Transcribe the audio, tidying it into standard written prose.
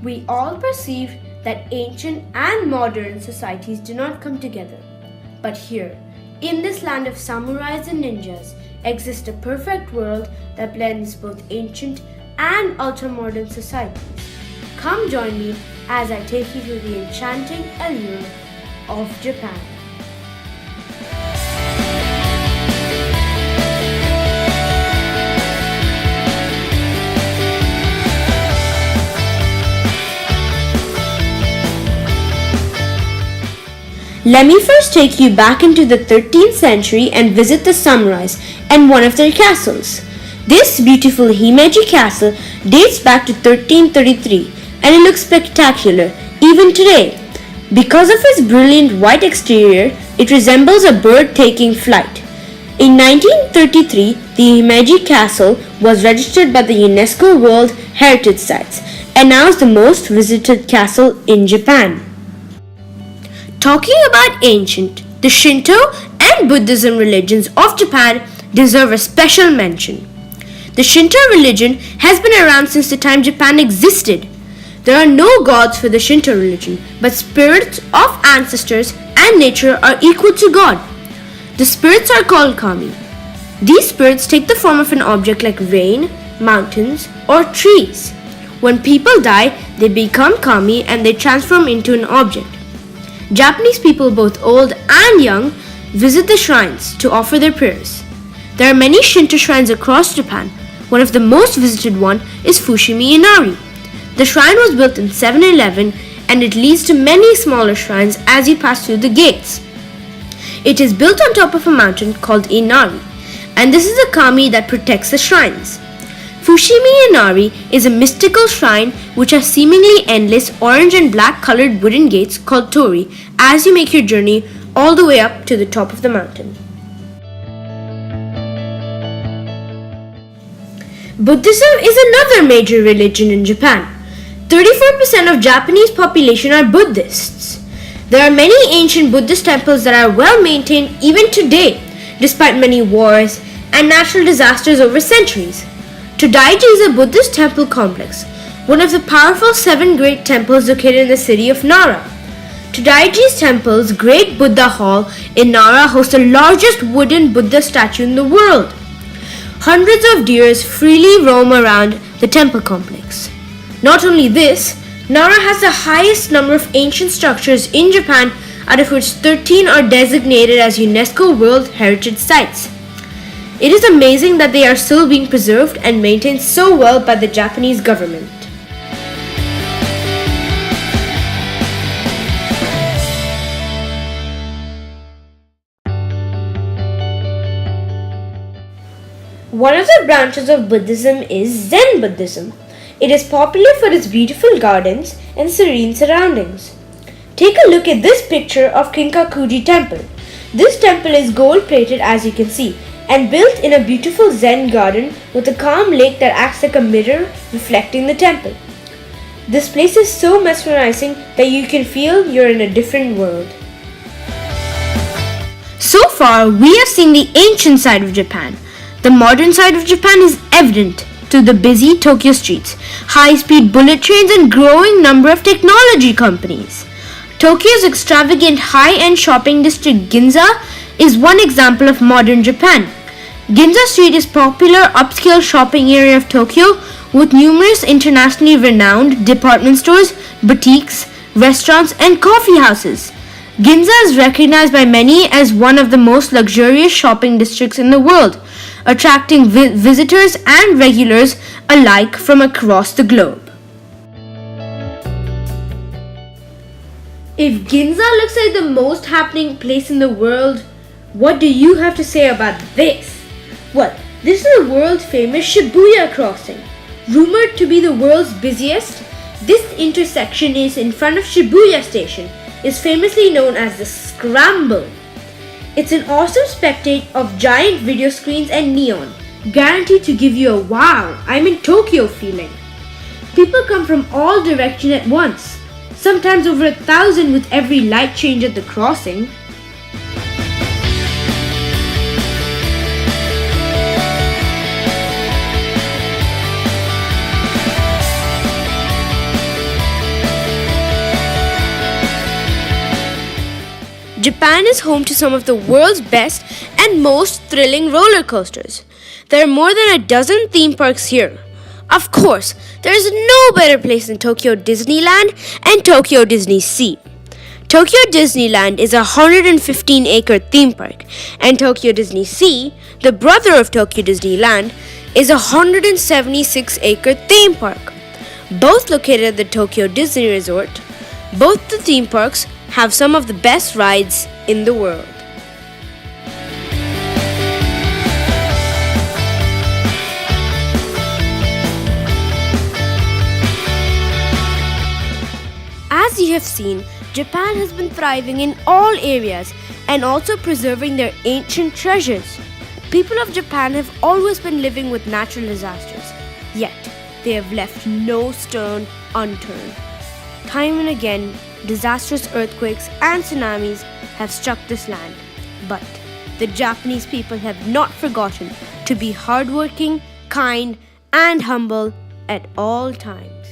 We all perceive that ancient and modern societies do not come together. But here, in this land of samurais and ninjas, exists a perfect world that blends both ancient and ultra-modern societies. Come join me as I take you to the enchanting allure of Japan. Let me first take you back into the 13th century and visit the samurais and one of their castles. This beautiful Himeji castle dates back to 1333 and it looks spectacular even today. Because of its brilliant white exterior, it resembles a bird taking flight. In 1933, the Himeji castle was registered by the UNESCO World Heritage Sites and now is the most visited castle in Japan. Talking about ancient, the Shinto and Buddhism religions of Japan deserve a special mention. The Shinto religion has been around since the time Japan existed. There are no gods for the Shinto religion, but spirits of ancestors and nature are equal to God. The spirits are called kami. These spirits take the form of an object like rain, mountains, or trees. When people die, they become kami and they transform into an object. Japanese people, both old and young, visit the shrines to offer their prayers. There are many Shinto shrines across Japan. One of the most visited one is Fushimi Inari. The shrine was built in 711 and it leads to many smaller shrines as you pass through the gates. It is built on top of a mountain called Inari, and this is a kami that protects the shrines. Fushimi Inari is a mystical shrine which has seemingly endless orange and black colored wooden gates called torii as you make your journey all the way up to the top of the mountain. Buddhism is another major religion in Japan. 34% of Japanese population are Buddhists. There are many ancient Buddhist temples that are well maintained even today, despite many wars and natural disasters over centuries. Todaiji is a Buddhist temple complex, one of the powerful 7 great temples located in the city of Nara. Todaiji's temple's Great Buddha Hall in Nara hosts the largest wooden Buddha statue in the world. Hundreds of deer freely roam around the temple complex. Not only this, Nara has the highest number of ancient structures in Japan, out of which 13 are designated as UNESCO World Heritage Sites. It is amazing that they are still being preserved and maintained so well by the Japanese government. One of the branches of Buddhism is Zen Buddhism. It is popular for its beautiful gardens and serene surroundings. Take a look at this picture of Kinkakuji Temple. This temple is gold-plated as you can see, and built in a beautiful Zen garden with a calm lake that acts like a mirror reflecting the temple. This place is so mesmerizing that you can feel you're in a different world. So far, we have seen the ancient side of Japan. The modern side of Japan is evident through the busy Tokyo streets, high-speed bullet trains, and growing number of technology companies. Tokyo's extravagant high-end shopping district Ginza is one example of modern Japan. Ginza Street is a popular upscale shopping area of Tokyo with numerous internationally renowned department stores, boutiques, restaurants, and coffee houses. Ginza is recognized by many as one of the most luxurious shopping districts in the world, attracting visitors and regulars alike from across the globe. If Ginza looks like the most happening place in the world, what do you have to say about this? Well, this is the world-famous Shibuya crossing. Rumored to be the world's busiest, this intersection is in front of Shibuya Station, is famously known as the Scramble. It's an awesome spectacle of giant video screens and neon, guaranteed to give you a wow, I'm in Tokyo feeling. People come from all directions at once, sometimes over 1,000 with every light change at the crossing. Japan is home to some of the world's best and most thrilling roller coasters. There are more than a dozen theme parks here. Of course, there is no better place than Tokyo Disneyland and Tokyo Disney Sea. Tokyo Disneyland is a 115-acre theme park, and Tokyo Disney Sea, the brother of Tokyo Disneyland, is a 176-acre theme park. Both located at the Tokyo Disney Resort, both the theme parks have some of the best rides in the world. As you have seen, Japan has been thriving in all areas and also preserving their ancient treasures. People of Japan have always been living with natural disasters, yet they have left no stone unturned. Time and again, disastrous earthquakes and tsunamis have struck this land, but the Japanese people have not forgotten to be hardworking, kind, and humble at all times.